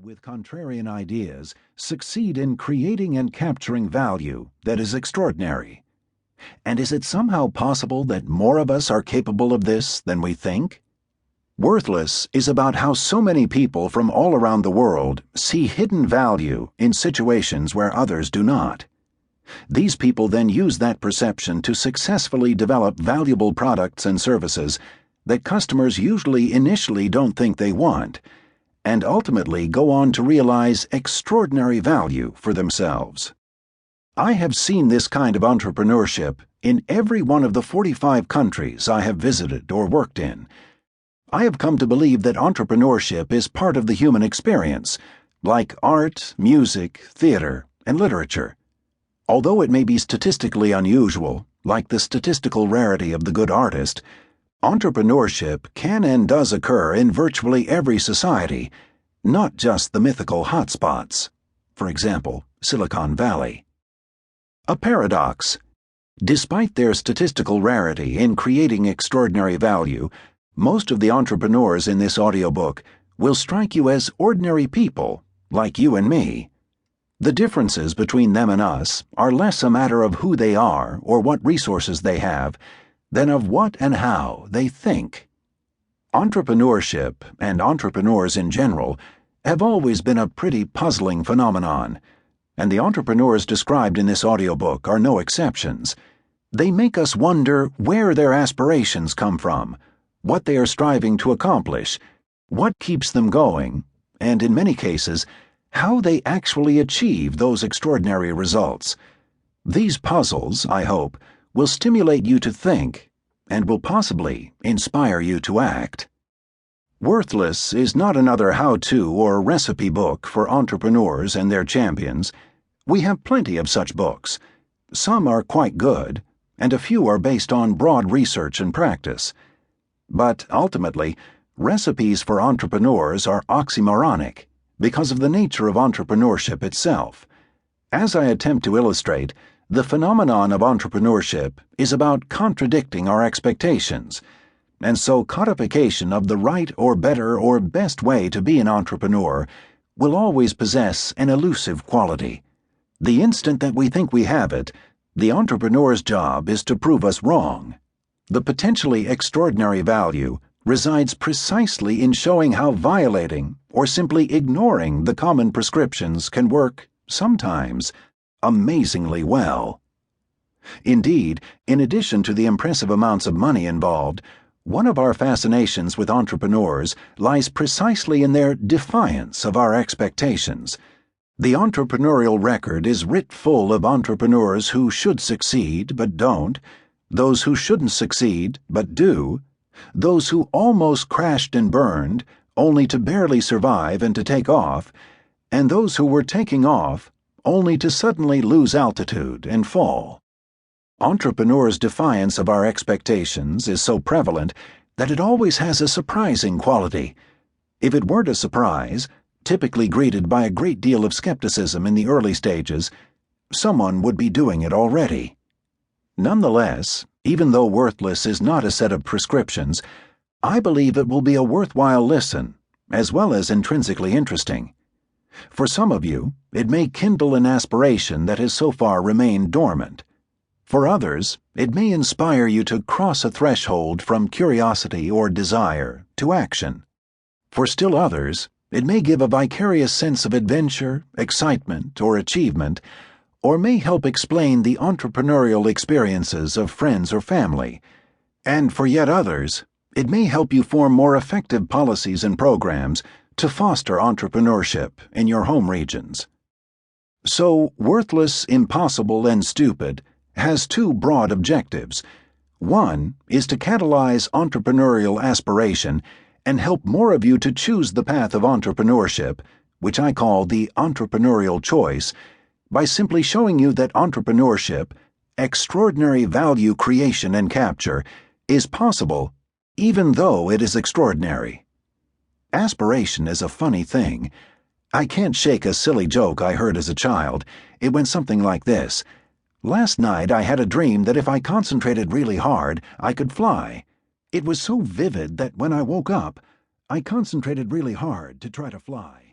with contrarian ideas succeed in creating and capturing value that is extraordinary. And is it somehow possible that more of us are capable of this than we think? Worthless is about how so many people from all around the world see hidden value in situations where others do not. These people then use that perception to successfully develop valuable products and services that customers usually initially don't think they want, and ultimately go on to realize extraordinary value for themselves. I have seen this kind of entrepreneurship in every one of the 45 countries I have visited or worked in. I have come to believe that entrepreneurship is part of the human experience, like art, music, theater, and literature. Although it may be statistically unusual, like the statistical rarity of the good artist, entrepreneurship can and does occur in virtually every society, not just the mythical hotspots. For example, Silicon Valley. A paradox. Despite their statistical rarity in creating extraordinary value, most of the entrepreneurs in this audiobook will strike you as ordinary people, like you and me. The differences between them and us are less a matter of who they are or what resources they have than of what and how they think. Entrepreneurship, and entrepreneurs in general, have always been a pretty puzzling phenomenon, and the entrepreneurs described in this audiobook are no exceptions. They make us wonder where their aspirations come from, what they are striving to accomplish, what keeps them going, and in many cases, how they actually achieve those extraordinary results. These puzzles, I hope, will stimulate you to think and will possibly inspire you to act. Worthless is not another how-to or recipe book for entrepreneurs and their champions. We have plenty of such books. Some are quite good, and a few are based on broad research and practice. But ultimately, recipes for entrepreneurs are oxymoronic because of the nature of entrepreneurship itself. As I attempt to illustrate, the phenomenon of entrepreneurship is about contradicting our expectations, and so codification of the right or better or best way to be an entrepreneur will always possess an elusive quality. The instant that we think we have it, the entrepreneur's job is to prove us wrong. The potentially extraordinary value resides precisely in showing how violating or simply ignoring the common prescriptions can work, sometimes, amazingly well. Indeed, in addition to the impressive amounts of money involved, one of our fascinations with entrepreneurs lies precisely in their defiance of our expectations. The entrepreneurial record is writ full of entrepreneurs who should succeed but don't, those who shouldn't succeed but do, those who almost crashed and burned only to barely survive and to take off, and those who were taking off only to suddenly lose altitude and fall. Entrepreneurs' defiance of our expectations is so prevalent that it always has a surprising quality. If it weren't a surprise, typically greeted by a great deal of skepticism in the early stages, someone would be doing it already. Nonetheless, even though Worthless is not a set of prescriptions, I believe it will be a worthwhile listen, as well as intrinsically interesting. For some of you, it may kindle an aspiration that has so far remained dormant. For others, it may inspire you to cross a threshold from curiosity or desire to action. For still others, it may give a vicarious sense of adventure, excitement, or achievement, or may help explain the entrepreneurial experiences of friends or family. And for yet others, it may help you form more effective policies and programs to foster entrepreneurship in your home regions. So, Worthless, Impossible, and Stupid has two broad objectives. One is to catalyze entrepreneurial aspiration and help more of you to choose the path of entrepreneurship, which I call the entrepreneurial choice, by simply showing you that entrepreneurship, extraordinary value creation and capture, is possible even though it is extraordinary. Aspiration is a funny thing. I can't shake a silly joke I heard as a child. It went something like this. Last night I had a dream that if I concentrated really hard, I could fly. It was so vivid that when I woke up, I concentrated really hard to try to fly.